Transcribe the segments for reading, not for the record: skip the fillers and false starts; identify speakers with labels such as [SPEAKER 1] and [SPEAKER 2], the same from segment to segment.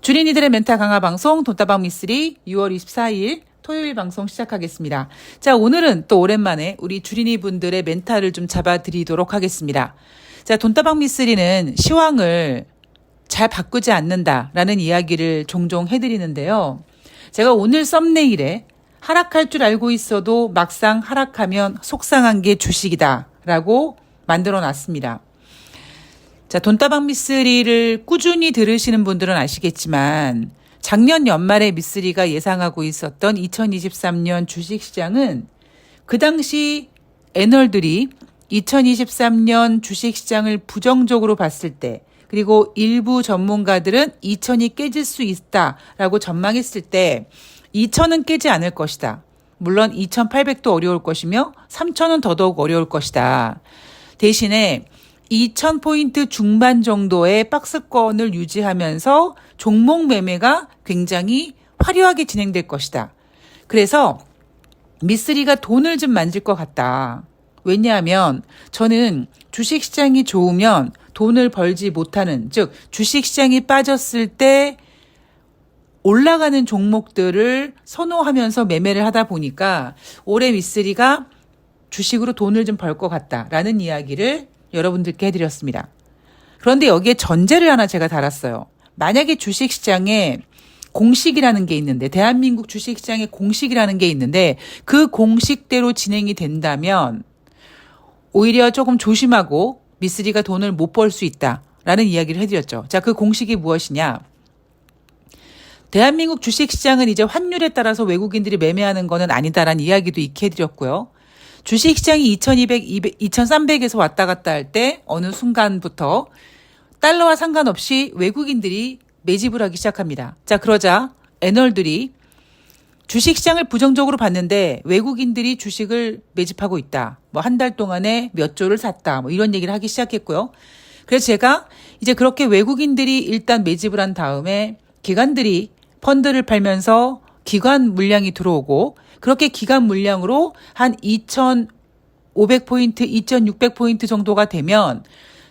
[SPEAKER 1] 주린이들의 멘탈 강화 방송 돈다방 미쓰리 6월 24일 토요일 방송 시작하겠습니다. 자, 오늘은 또 오랜만에 우리 주린이 분들의 멘탈을 좀 잡아드리도록 하겠습니다. 자, 돈다방 미쓰리는 시황을 잘 바꾸지 않는다라는 이야기를 종종 해드리는데요. 제가 오늘 썸네일에 하락할 줄 알고 있어도 막상 하락하면 속상한 게 주식이다라고 만들어 놨습니다. 자, 돈다방 미쓰리를 꾸준히 들으시는 분들은 아시겠지만 작년 연말에 미쓰리가 예상하고 있었던 2023년 주식시장은 그 당시 애널들이 2023년 주식시장을 부정적으로 봤을 때, 그리고 일부 전문가들은 2000이 깨질 수 있다라고 전망했을 때 2000은 깨지 않을 것이다. 물론 2800도 어려울 것이며 3000은 더더욱 어려울 것이다. 대신에 2000포인트 중반 정도의 박스권을 유지하면서 종목 매매가 굉장히 화려하게 진행될 것이다. 그래서 미쓰리가 돈을 좀 만질 것 같다. 왜냐하면 저는 주식시장이 좋으면 돈을 벌지 못하는, 즉 주식시장이 빠졌을 때 올라가는 종목들을 선호하면서 매매를 하다 보니까 올해 미쓰리가 주식으로 돈을 좀 벌 것 같다라는 이야기를 여러분들께 해드렸습니다. 그런데 여기에 전제를 하나 제가 달았어요. 만약에 주식시장에 공식이라는 게 있는데, 대한민국 주식시장에 공식이라는 게 있는데 그 공식대로 진행이 된다면 오히려 조금 조심하고 미쓰리가 돈을 못 벌 수 있다라는 이야기를 해드렸죠. 자, 그 공식이 무엇이냐? 대한민국 주식시장은 이제 환율에 따라서 외국인들이 매매하는 거는 아니다라는 이야기도 익히 해드렸고요. 주식시장이 2200, 2300에서 왔다 갔다 할 때 어느 순간부터 달러와 상관없이 외국인들이 매집을 하기 시작합니다. 자, 그러자 애널들이 주식시장을 부정적으로 봤는데 외국인들이 주식을 매집하고 있다. 뭐 한 달 동안에 몇 조를 샀다. 뭐 이런 얘기를 하기 시작했고요. 그래서 제가 이제 그렇게 외국인들이 일단 매집을 한 다음에 기관들이 펀드를 팔면서 기관 물량이 들어오고, 그렇게 기관 물량으로 한 2500포인트, 2600포인트 정도가 되면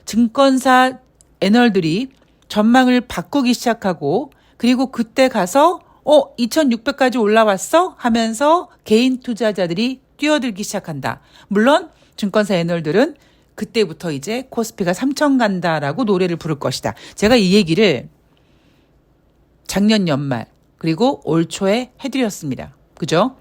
[SPEAKER 1] 증권사 애널들이 전망을 바꾸기 시작하고, 그리고 그때 가서 2600까지 올라왔어? 하면서 개인 투자자들이 뛰어들기 시작한다. 물론 증권사 애널들은 그때부터 이제 코스피가 3000 간다라고 노래를 부를 것이다. 제가 이 얘기를 작년 연말 그리고 올 초에 해드렸습니다. 그죠?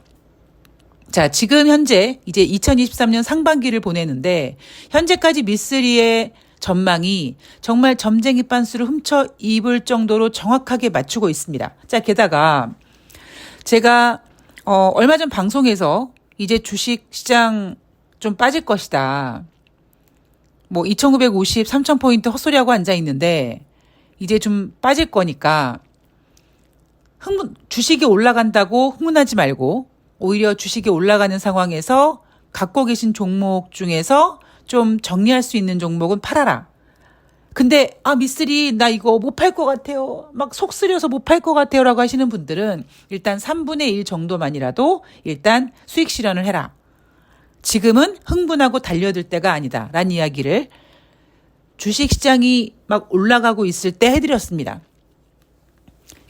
[SPEAKER 1] 자, 지금 현재 이제 2023년 상반기를 보내는데 현재까지 미쓰리의 전망이 정말 점쟁이 빤스를 훔쳐 입을 정도로 정확하게 맞추고 있습니다. 자, 게다가 제가 얼마 전 방송에서 이제 주식시장 좀 빠질 것이다. 뭐 2950, 3000포인트 헛소리하고 앉아있는데 이제 좀 빠질 거니까 주식이 올라간다고 흥분하지 말고 오히려 주식이 올라가는 상황에서 갖고 계신 종목 중에서 좀 정리할 수 있는 종목은 팔아라. 근데 미쓰리 나 이거 못 팔 것 같아요. 막 속 쓰려서 못 팔 것 같아요 라고 하시는 분들은 일단 3분의 1 정도만이라도 일단 수익 실현을 해라. 지금은 흥분하고 달려들 때가 아니다 라는 이야기를 주식시장이 막 올라가고 있을 때 해드렸습니다.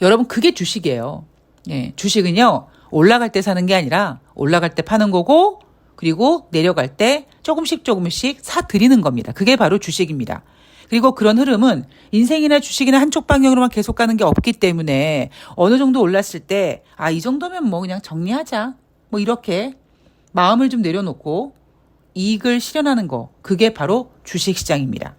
[SPEAKER 1] 여러분, 그게 주식이에요. 예, 주식은요, 올라갈 때 사는 게 아니라 올라갈 때 파는 거고, 그리고 내려갈 때 조금씩 사들이는 겁니다. 그게 바로 주식입니다. 그리고 그런 흐름은 인생이나 주식이나 한쪽 방향으로만 계속 가는 게 없기 때문에 어느 정도 올랐을 때, 이 정도면 뭐 그냥 정리하자. 뭐 이렇게 마음을 좀 내려놓고 이익을 실현하는 거. 그게 바로 주식시장입니다.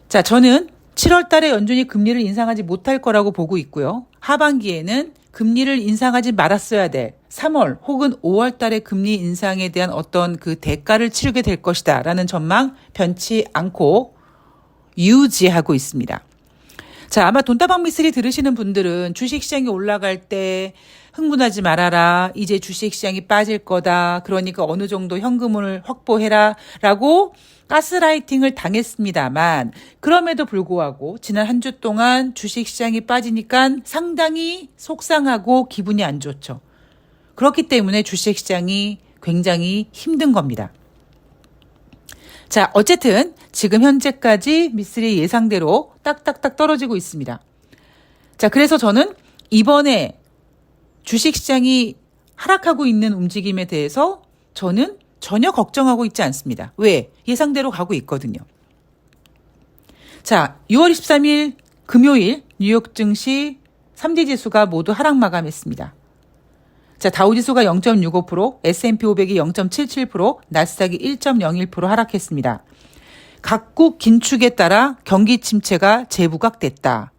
[SPEAKER 1] 자, 저는 7월 달에 연준이 금리를 인상하지 못할 거라고 보고 있고요. 하반기에는 금리를 인상하지 말았어야 될 3월 혹은 5월 달에 금리 인상에 대한 어떤 그 대가를 치르게 될 것이다 라는 전망 변치 않고 유지하고 있습니다. 자, 아마 돈다방 미쓰리 들으시는 분들은 주식시장이 올라갈 때 흥분하지 말아라. 이제 주식시장이 빠질 거다. 그러니까 어느 정도 현금을 확보해라. 라고 가스라이팅을 당했습니다만, 그럼에도 불구하고 지난 한 주 동안 주식시장이 빠지니까 상당히 속상하고 기분이 안 좋죠. 그렇기 때문에 주식시장이 굉장히 힘든 겁니다. 자, 어쨌든 지금 현재까지 미쓰리 예상대로 딱딱딱 떨어지고 있습니다. 자, 그래서 저는 이번에 주식시장이 하락하고 있는 움직임에 대해서 저는 전혀 걱정하고 있지 않습니다. 왜? 예상대로 가고 있거든요. 자, 6월 23일 금요일 뉴욕 증시 3대 지수가 모두 하락 마감했습니다. 자, 다우지수가 0.65%, S&P 500이 0.77%, 나스닥이 1.01% 하락했습니다. 각국 긴축에 따라 경기 침체가 재부각됐다.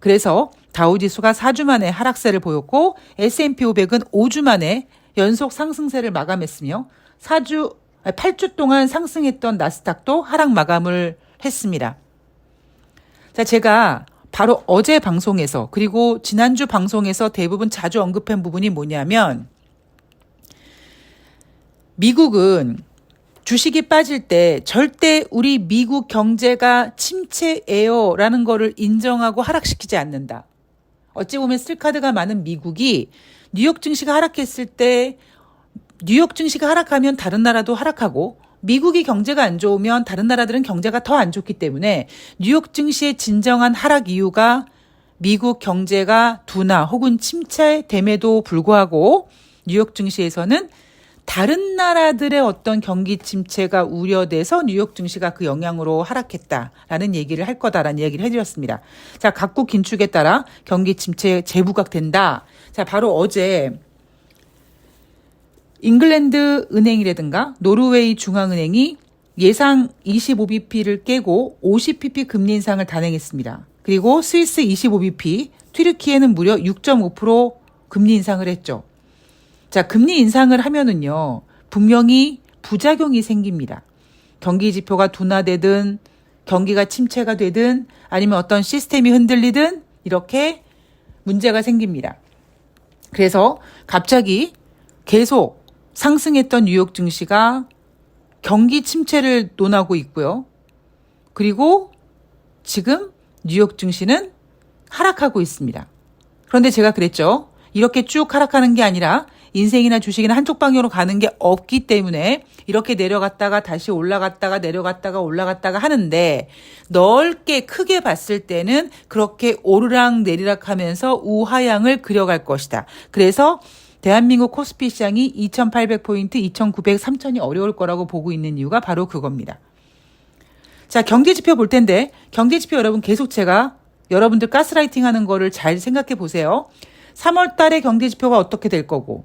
[SPEAKER 1] 그래서 다우지수가 4주 만에 하락세를 보였고 S&P 500은 5주 만에 연속 상승세를 마감했으며 8주 동안 상승했던 나스닥도 하락 마감을 했습니다. 자, 제가 바로 어제 방송에서 그리고 지난주 방송에서 대부분 자주 언급한 부분이 뭐냐면 미국은 주식이 빠질 때 절대 우리 미국 경제가 침체예요 라는 거를 인정하고 하락시키지 않는다. 어찌 보면 쓸카드가 많은 미국이 뉴욕 증시가 하락했을 때 뉴욕 증시가 하락하면 다른 나라도 하락하고 미국이 경제가 안 좋으면 다른 나라들은 경제가 더 안 좋기 때문에 뉴욕 증시의 진정한 하락 이유가 미국 경제가 둔화 혹은 침체됨에도 불구하고 뉴욕 증시에서는 다른 나라들의 어떤 경기 침체가 우려돼서 뉴욕 증시가 그 영향으로 하락했다라는 얘기를 할 거다라는 얘기를 해드렸습니다. 자, 각국 긴축에 따라 경기 침체 재부각된다. 자, 바로 어제 잉글랜드 은행이라든가 노르웨이 중앙은행이 예상 25bp를 깨고 50bp 금리 인상을 단행했습니다. 그리고 스위스 25bp, 튀르키예는 무려 6.5% 금리 인상을 했죠. 자, 금리 인상을 하면은요, 분명히 부작용이 생깁니다. 경기 지표가 둔화되든, 경기가 침체가 되든, 아니면 어떤 시스템이 흔들리든, 이렇게 문제가 생깁니다. 그래서 갑자기 계속 상승했던 뉴욕 증시가 경기 침체를 논하고 있고요. 그리고 지금 뉴욕 증시는 하락하고 있습니다. 그런데 제가 그랬죠. 이렇게 쭉 하락하는 게 아니라 인생이나 주식이나 한쪽 방향으로 가는 게 없기 때문에 이렇게 내려갔다가 다시 올라갔다가 내려갔다가 올라갔다가 하는데 넓게 크게 봤을 때는 그렇게 오르락 내리락 하면서 우하향을 그려갈 것이다. 그래서 대한민국 코스피 시장이 2,800포인트, 2,900, 3,000이 어려울 거라고 보고 있는 이유가 바로 그겁니다. 자, 경제지표 볼 텐데 경제지표 여러분 계속 제가 여러분들 가스라이팅 하는 거를 잘 생각해 보세요. 3월 달에 경제지표가 어떻게 될 거고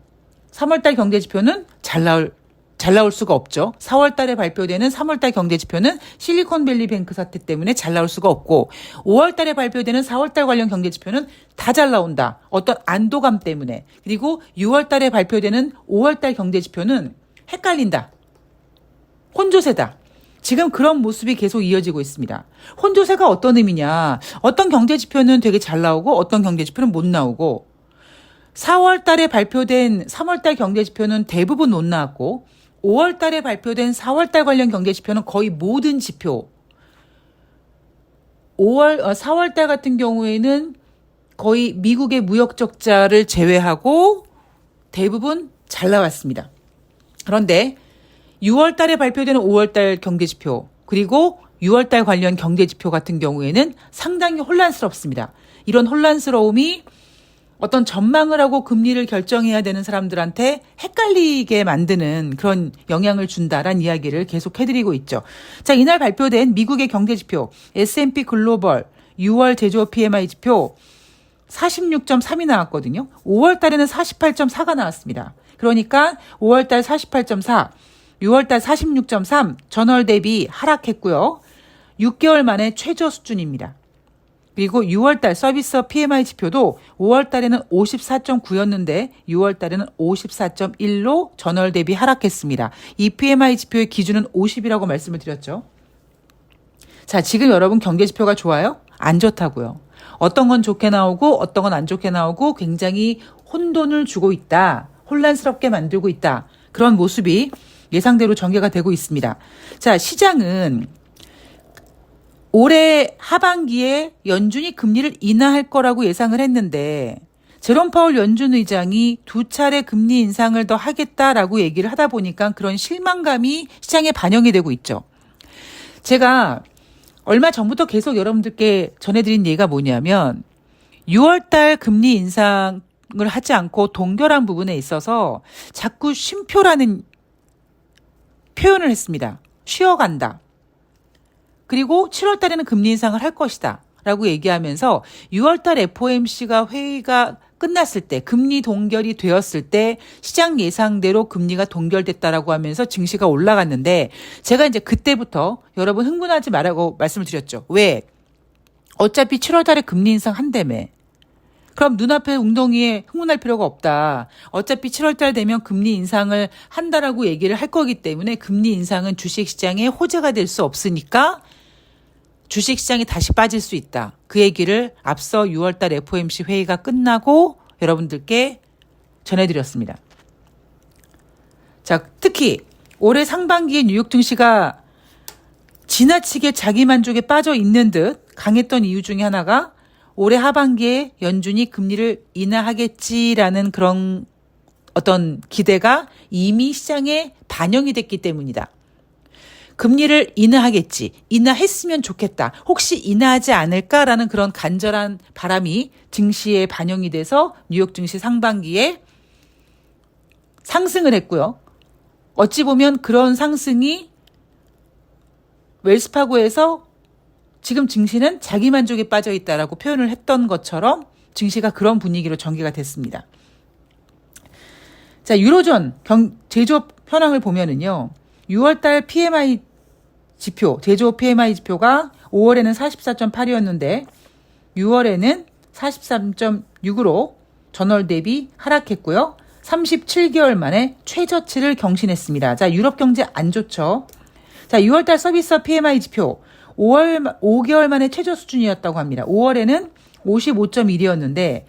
[SPEAKER 1] 3월 달 경제지표는 잘 나올 수가 없죠. 4월 달에 발표되는 3월 달 경제지표는 실리콘밸리 뱅크 사태 때문에 잘 나올 수가 없고 5월 달에 발표되는 4월 달 관련 경제지표는 다 잘 나온다. 어떤 안도감 때문에. 그리고 6월 달에 발표되는 5월 달 경제지표는 헷갈린다. 혼조세다. 지금 그런 모습이 계속 이어지고 있습니다. 혼조세가 어떤 의미냐. 어떤 경제지표는 되게 잘 나오고 어떤 경제지표는 못 나오고 4월 달에 발표된 3월 달 경제지표는 대부분 못 나왔고 5월 달에 발표된 4월 달 관련 경제지표는 거의 모든 지표 4월 달 같은 경우에는 거의 미국의 무역 적자를 제외하고 대부분 잘 나왔습니다. 그런데 6월 달에 발표되는 5월 달 경제지표 그리고 6월 달 관련 경제지표 같은 경우에는 상당히 혼란스럽습니다. 이런 혼란스러움이 어떤 전망을 하고 금리를 결정해야 되는 사람들한테 헷갈리게 만드는 그런 영향을 준다라는 이야기를 계속 해드리고 있죠. 자, 이날 발표된 미국의 경제지표 S&P 글로벌 6월 제조업 PMI 지표 46.3이 나왔거든요. 5월 달에는 48.4가 나왔습니다. 그러니까 5월 달 48.4, 6월 달 46.3 전월 대비 하락했고요. 6개월 만에 최저 수준입니다. 그리고 6월 달 서비스 PMI 지표도 5월 달에는 54.9였는데 6월 달에는 54.1로 전월 대비 하락했습니다. 이 PMI 지표의 기준은 50이라고 말씀을 드렸죠. 자, 지금 여러분 경제 지표가 좋아요? 안 좋다고요. 어떤 건 좋게 나오고 어떤 건 안 좋게 나오고 굉장히 혼돈을 주고 있다. 혼란스럽게 만들고 있다. 그런 모습이 예상대로 전개가 되고 있습니다. 자, 시장은 올해 하반기에 연준이 금리를 인하할 거라고 예상을 했는데 제롬 파월 연준 의장이 2차례 금리 인상을 더 하겠다라고 얘기를 하다 보니까 그런 실망감이 시장에 반영이 되고 있죠. 제가 얼마 전부터 계속 여러분들께 전해드린 얘기가 뭐냐면 6월달 금리 인상을 하지 않고 동결한 부분에 있어서 자꾸 쉼표라는 표현을 했습니다. 쉬어간다. 그리고 7월달에는 금리 인상을 할 것이다. 라고 얘기하면서 6월달 FOMC가 회의가 끝났을 때, 금리 동결이 되었을 때 시장 예상대로 금리가 동결됐다라고 하면서 증시가 올라갔는데, 제가 이제 그때부터 여러분 흥분하지 말라고 말씀을 드렸죠. 왜? 어차피 7월달에 금리 인상 한다며. 그럼 눈앞에 웅덩이에 흥분할 필요가 없다. 어차피 7월달 되면 금리 인상을 한다라고 얘기를 할 거기 때문에 금리 인상은 주식시장에 호재가 될 수 없으니까 주식시장이 다시 빠질 수 있다. 그 얘기를 앞서 6월달 FOMC 회의가 끝나고 여러분들께 전해드렸습니다. 자, 특히 올해 상반기에 뉴욕 증시가 지나치게 자기 만족에 빠져 있는 듯 강했던 이유 중에 하나가 올해 하반기에 연준이 금리를 인하하겠지라는 그런 어떤 기대가 이미 시장에 반영이 됐기 때문이다. 금리를 인하하겠지. 인하했으면 좋겠다. 혹시 인하하지 않을까라는 그런 간절한 바람이 증시에 반영이 돼서 뉴욕 증시 상반기에 상승을 했고요. 어찌 보면 그런 상승이 웰스파고에서 지금 증시는 자기 만족에 빠져 있다라고 표현을 했던 것처럼 증시가 그런 분위기로 전개가 됐습니다. 자, 유로존 제조업 현황을 보면은요. 6월달 PMI 지표, 제조업 PMI 지표가 5월에는 44.8이었는데 6월에는 43.6으로 전월 대비 하락했고요. 37개월 만에 최저치를 경신했습니다. 자, 유럽 경제 안 좋죠. 자, 6월달 서비스업 PMI 지표 5개월 만에 최저 수준이었다고 합니다. 5월에는 55.1이었는데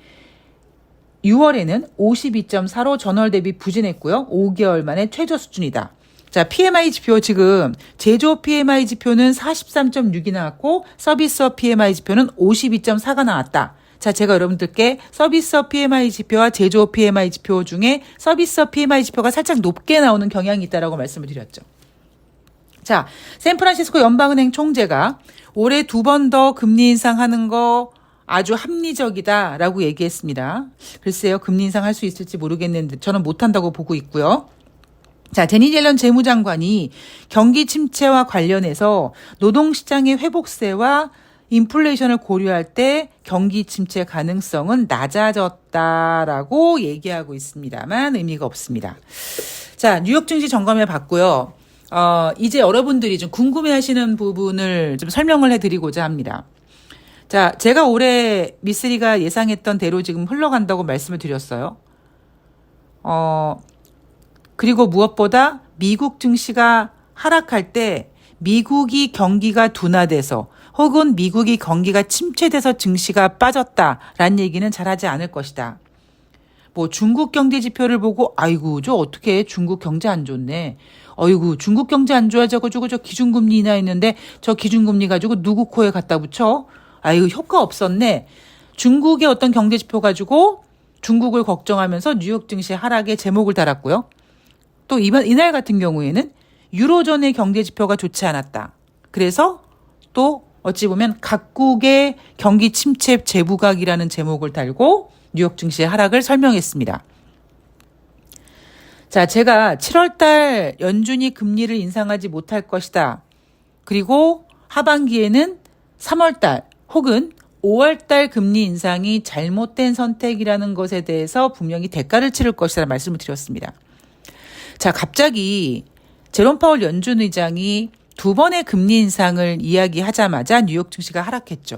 [SPEAKER 1] 6월에는 52.4로 전월 대비 부진했고요. 5개월 만에 최저 수준이다. 자, PMI 지표 지금 제조업 PMI 지표는 43.6이 나왔고 서비스업 PMI 지표는 52.4가 나왔다. 자, 제가 여러분들께 서비스업 PMI 지표와 제조업 PMI 지표 중에 서비스업 PMI 지표가 살짝 높게 나오는 경향이 있다라고 말씀을 드렸죠. 자, 샌프란시스코 연방은행 총재가 올해 2번 더 금리 인상하는 거 아주 합리적이다라고 얘기했습니다. 글쎄요, 금리 인상할 수 있을지 모르겠는데 저는 못한다고 보고 있고요. 자, 제니 옐런 재무장관이 경기 침체와 관련해서 노동시장의 회복세와 인플레이션을 고려할 때 경기 침체 가능성은 낮아졌다라고 얘기하고 있습니다만 의미가 없습니다. 자, 뉴욕 증시 점검해 봤고요. 이제 여러분들이 좀 궁금해하시는 부분을 좀 설명을 해드리고자 합니다. 자, 제가 올해 미쓰리가 예상했던 대로 지금 흘러간다고 말씀을 드렸어요. 그리고 무엇보다 미국 증시가 하락할 때 미국이 경기가 둔화돼서 혹은 미국이 경기가 침체돼서 증시가 빠졌다라는 얘기는 잘하지 않을 것이다. 뭐 중국 경제 지표를 보고 아이고 저 어떻게 중국 경제 안 좋네. 어이구 중국 경제 안 좋아져가지고 저 기준금리 인하했는데 저 기준금리 가지고 누구 코에 갖다 붙여? 아이고 효과 없었네. 중국의 어떤 경제 지표 가지고 중국을 걱정하면서 뉴욕 증시 하락에 제목을 달았고요. 또 이날 같은 경우에는 유로존의 경제 지표가 좋지 않았다. 그래서 또 어찌 보면 각국의 경기 침체 재부각이라는 제목을 달고 뉴욕 증시의 하락을 설명했습니다. 자, 제가 7월달 연준이 금리를 인상하지 못할 것이다. 그리고 하반기에는 3월달 혹은 5월달 금리 인상이 잘못된 선택이라는 것에 대해서 분명히 대가를 치를 것이라는 말씀을 드렸습니다. 자, 갑자기 제롬 파월 연준 의장이 2번의 금리 인상을 이야기하자마자 뉴욕 증시가 하락했죠.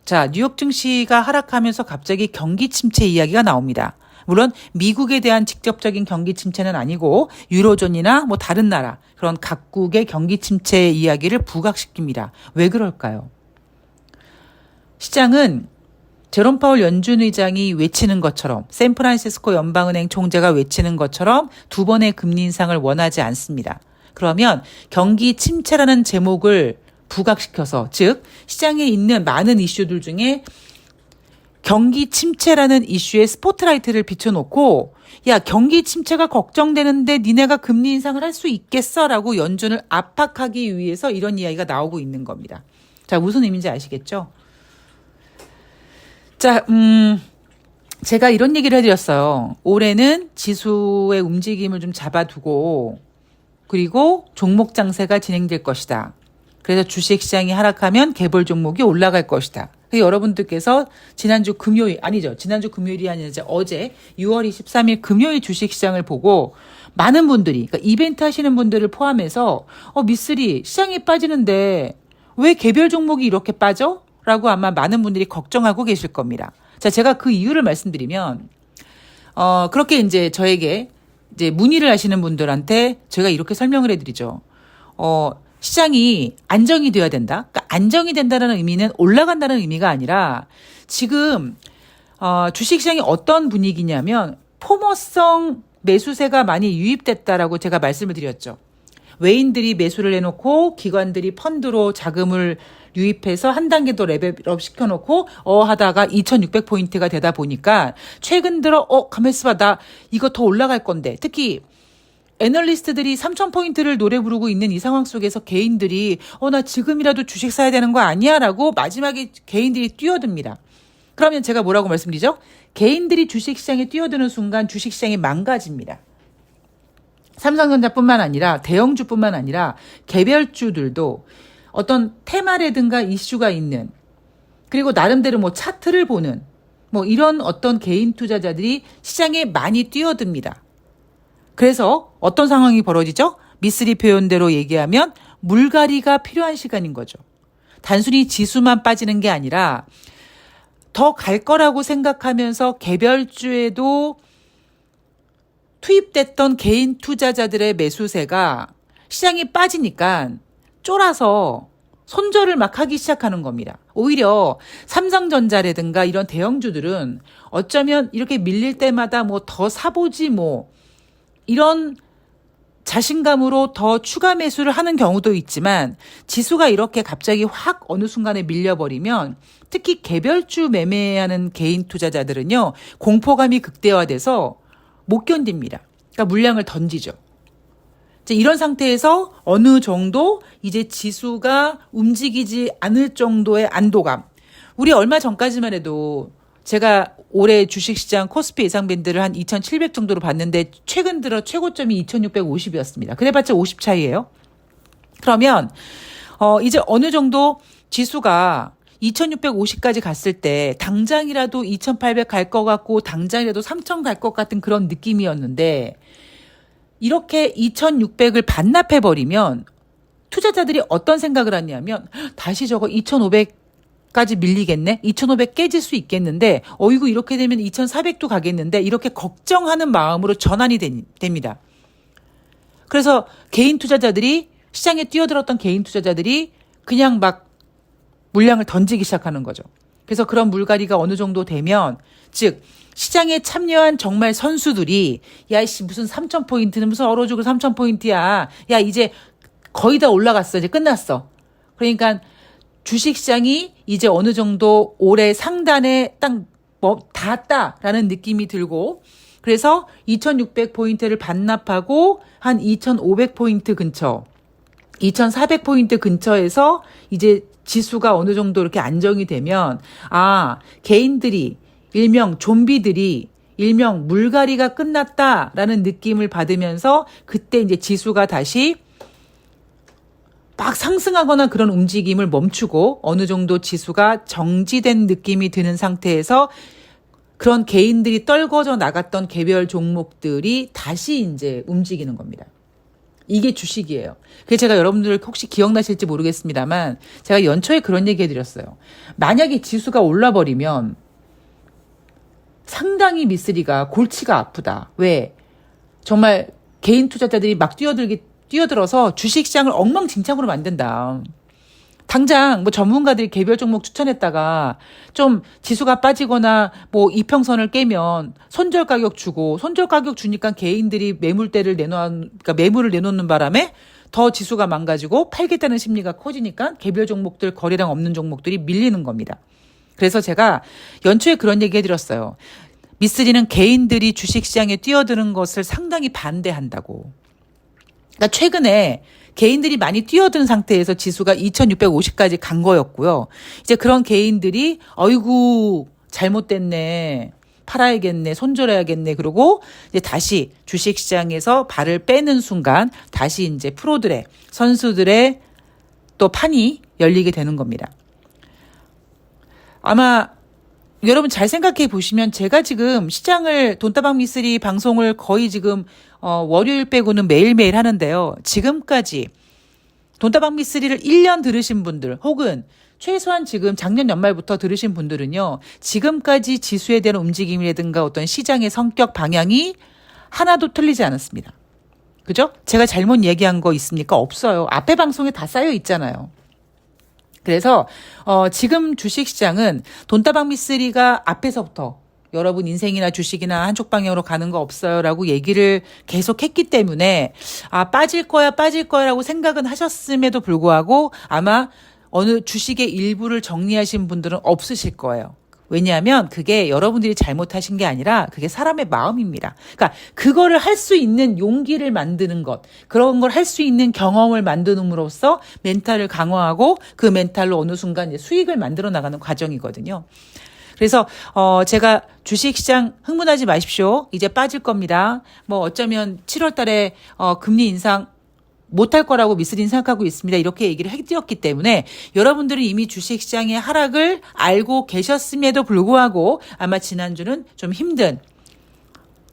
[SPEAKER 1] 자, 뉴욕 증시가 하락하면서 갑자기 경기 침체 이야기가 나옵니다. 물론 미국에 대한 직접적인 경기 침체는 아니고 유로존이나 뭐 다른 나라 그런 각국의 경기 침체 이야기를 부각시킵니다. 왜 그럴까요? 시장은 제롬 파월 연준 의장이 외치는 것처럼 샌프란시스코 연방은행 총재가 외치는 것처럼 2번의 금리 인상을 원하지 않습니다. 그러면 경기 침체라는 제목을 부각시켜서 즉 시장에 있는 많은 이슈들 중에 경기 침체라는 이슈에 스포트라이트를 비춰놓고 야 경기 침체가 걱정되는데 니네가 금리 인상을 할 수 있겠어라고 연준을 압박하기 위해서 이런 이야기가 나오고 있는 겁니다. 자, 무슨 의미인지 아시겠죠? 자, 제가 이런 얘기를 해드렸어요. 올해는 지수의 움직임을 좀 잡아두고 그리고 종목 장세가 진행될 것이다. 그래서 주식시장이 하락하면 개별 종목이 올라갈 것이다. 여러분들께서 지난주 금요일이 아니라 이제 어제 6월 23일 금요일 주식시장을 보고 많은 분들이, 그러니까 이벤트 하시는 분들을 포함해서 미쓰리 시장이 빠지는데 왜 개별 종목이 이렇게 빠져? 라고 아마 많은 분들이 걱정하고 계실 겁니다. 자, 제가 그 이유를 말씀드리면 그렇게 이제 저에게 이제 문의를 하시는 분들한테 제가 이렇게 설명을 해드리죠. 시장이 안정이 되어야 된다. 그러니까 안정이 된다는 의미는 올라간다는 의미가 아니라 지금 주식시장이 어떤 분위기냐면 포머성 매수세가 많이 유입됐다라고 제가 말씀을 드렸죠. 외인들이 매수를 해놓고 기관들이 펀드로 자금을 유입해서 한 단계 더 레벨업 시켜놓고 하다가 2600포인트가 되다 보니까 최근 들어 가만 있어봐, 나 이거 더 올라갈 건데, 특히 애널리스트들이 3000포인트를 노래 부르고 있는 이 상황 속에서 개인들이 나 지금이라도 주식 사야 되는 거 아니야? 라고 마지막에 개인들이 뛰어듭니다. 그러면 제가 뭐라고 말씀드리죠? 개인들이 주식시장에 뛰어드는 순간 주식시장이 망가집니다. 삼성전자뿐만 아니라 대형주뿐만 아니라 개별주들도 어떤 테마라든가 이슈가 있는, 그리고 나름대로 뭐 차트를 보는 뭐 이런 어떤 개인 투자자들이 시장에 많이 뛰어듭니다. 그래서 어떤 상황이 벌어지죠? 미쓰리 표현대로 얘기하면 물갈이가 필요한 시간인 거죠. 단순히 지수만 빠지는 게 아니라 더 갈 거라고 생각하면서 개별주에도 투입됐던 개인 투자자들의 매수세가 시장이 빠지니까 쫄아서 손절을 막 하기 시작하는 겁니다. 오히려 삼성전자라든가 이런 대형주들은 어쩌면 이렇게 밀릴 때마다 뭐 더 사보지 뭐 이런 자신감으로 더 추가 매수를 하는 경우도 있지만, 지수가 이렇게 갑자기 확 어느 순간에 밀려버리면 특히 개별주 매매하는 개인 투자자들은요, 공포감이 극대화돼서 못 견딥니다. 그러니까 물량을 던지죠. 이제 이런 상태에서 어느 정도 이제 지수가 움직이지 않을 정도의 안도감. 우리 얼마 전까지만 해도 제가 올해 주식시장 코스피 예상밴드를 한 2700 정도로 봤는데 최근 들어 최고점이 2650이었습니다. 그래봤자 50 차이예요. 그러면 이제 어느 정도 지수가 2650까지 갔을 때 당장이라도 2800 갈 것 같고 당장이라도 3000 갈 것 같은 그런 느낌이었는데, 이렇게 2600을 반납해버리면 투자자들이 어떤 생각을 하냐면 다시 저거 2500까지 밀리겠네? 2500 깨질 수 있겠는데 어이구 이렇게 되면 2400도 가겠는데, 이렇게 걱정하는 마음으로 전환이 됩니다. 그래서 개인 투자자들이, 시장에 뛰어들었던 개인 투자자들이 그냥 막 물량을 던지기 시작하는 거죠. 그래서 그런 물갈이가 어느 정도 되면, 즉 시장에 참여한 정말 선수들이 야이씨 무슨 3000포인트는 무슨 얼어 죽을 3000포인트야. 야 이제 거의 다 올라갔어. 이제 끝났어. 그러니까 주식시장이 이제 어느 정도 올해 상단에 딱 닿았다라는 느낌이 들고, 그래서 2600포인트를 반납하고 한 2500포인트 근처, 2400포인트 근처에서 이제 지수가 어느 정도 이렇게 안정이 되면, 개인들이, 일명 좀비들이, 일명 물갈이가 끝났다라는 느낌을 받으면서 그때 이제 지수가 다시 막 상승하거나 그런 움직임을 멈추고 어느 정도 지수가 정지된 느낌이 드는 상태에서 그런 개인들이 떨궈져 나갔던 개별 종목들이 다시 이제 움직이는 겁니다. 이게 주식이에요. 그래서 제가 여러분들 혹시 기억나실지 모르겠습니다만 제가 연초에 그런 얘기 해드렸어요. 만약에 지수가 올라버리면 상당히 미쓰리가 골치가 아프다. 왜? 정말 개인 투자자들이 막 뛰어들어서 주식시장을 엉망진창으로 만든다. 당장 뭐 전문가들이 개별 종목 추천했다가 좀 지수가 빠지거나 뭐 이평선을 깨면 손절 가격 주고, 손절 가격 주니까 개인들이 그러니까 매물을 내놓는 바람에 더 지수가 망가지고 팔겠다는 심리가 커지니까 개별 종목들, 거래량 없는 종목들이 밀리는 겁니다. 그래서 제가 연초에 그런 얘기 해드렸어요. 미쓰리는 개인들이 주식시장에 뛰어드는 것을 상당히 반대한다고. 그러니까 최근에 개인들이 많이 뛰어든 상태에서 지수가 2650까지 간 거였고요. 이제 그런 개인들이 어이구 잘못됐네. 팔아야겠네. 손절해야겠네. 그러고 이제 다시 주식시장에서 발을 빼는 순간 다시 이제 프로들의, 선수들의 또 판이 열리게 되는 겁니다. 아마 여러분 잘 생각해 보시면 제가 지금 시장을 돈다방 미쓰리 방송을 거의 지금 월요일 빼고는 매일매일 하는데요. 지금까지 돈다방 미쓰리를 1년 들으신 분들 혹은 최소한 지금 작년 연말부터 들으신 분들은요. 지금까지 지수에 대한 움직임이라든가 어떤 시장의 성격 방향이 하나도 틀리지 않았습니다. 그죠? 제가 잘못 얘기한 거 있습니까? 없어요. 앞에 방송에 다 쌓여 있잖아요. 그래서 지금 주식시장은 돈다방 미쓰리가 앞에서부터 여러분 인생이나 주식이나 한쪽 방향으로 가는 거 없어요라고 얘기를 계속 했기 때문에 빠질 거야라고 생각은 하셨음에도 불구하고 아마 어느 주식의 일부를 정리하신 분들은 없으실 거예요. 왜냐하면 그게 여러분들이 잘못하신 게 아니라 그게 사람의 마음입니다. 그러니까 그거를 할 수 있는 용기를 만드는 것, 그런 걸 할 수 있는 경험을 만드는으로써 멘탈을 강화하고 그 멘탈로 어느 순간 이제 수익을 만들어 나가는 과정이거든요. 그래서 제가 주식시장 흥분하지 마십시오. 이제 빠질 겁니다. 뭐 어쩌면 7월 달에 금리 인상 못할 거라고 미쓰리는 생각하고 있습니다. 이렇게 얘기를 해드렸기 때문에 여러분들은 이미 주식시장의 하락을 알고 계셨음에도 불구하고 아마 지난주는 좀 힘든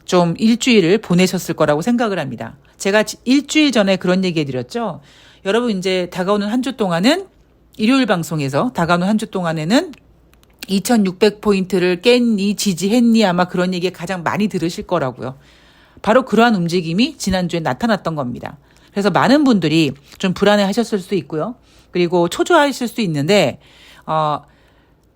[SPEAKER 1] 좀 일주일을 보내셨을 거라고 생각을 합니다. 제가 일주일 전에 그런 얘기 해드렸죠. 여러분 이제 다가오는 한 주 동안은 일요일 방송에서 다가오는 한 주 동안에는 2600포인트를 깼니 지지했니 아마 그런 얘기 가장 많이 들으실 거라고요. 바로 그러한 움직임이 지난주에 나타났던 겁니다. 그래서 많은 분들이 좀 불안해 하셨을 수도 있고요. 그리고 초조하실 수도 있는데,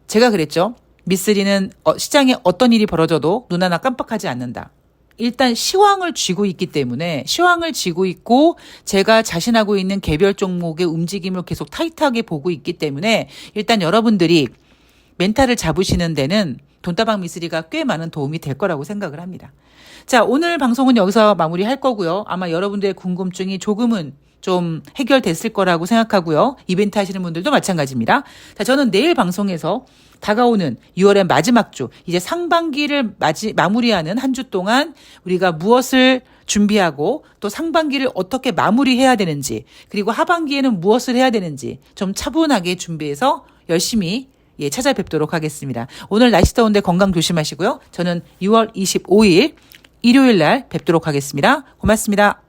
[SPEAKER 1] 제가 그랬죠. 미쓰리는 시장에 어떤 일이 벌어져도 눈 하나 깜빡하지 않는다. 일단 시황을 쥐고 있기 때문에 시황을 쥐고 있고 제가 자신하고 있는 개별 종목의 움직임을 계속 타이트하게 보고 있기 때문에 일단 여러분들이 멘탈을 잡으시는 데는 돈다방 미쓰리가 꽤 많은 도움이 될 거라고 생각을 합니다. 자, 오늘 방송은 여기서 마무리할 거고요. 아마 여러분들의 궁금증이 조금은 좀 해결됐을 거라고 생각하고요. 이벤트 하시는 분들도 마찬가지입니다. 자, 저는 내일 방송에서 다가오는 6월의 마지막 주, 이제 상반기를 마무리하는 한 주 동안 우리가 무엇을 준비하고 또 상반기를 어떻게 마무리해야 되는지 그리고 하반기에는 무엇을 해야 되는지 좀 차분하게 준비해서 열심히 찾아뵙도록 하겠습니다. 오늘 날씨 더운데 건강 조심하시고요. 저는 6월 25일 일요일 날 뵙도록 하겠습니다. 고맙습니다.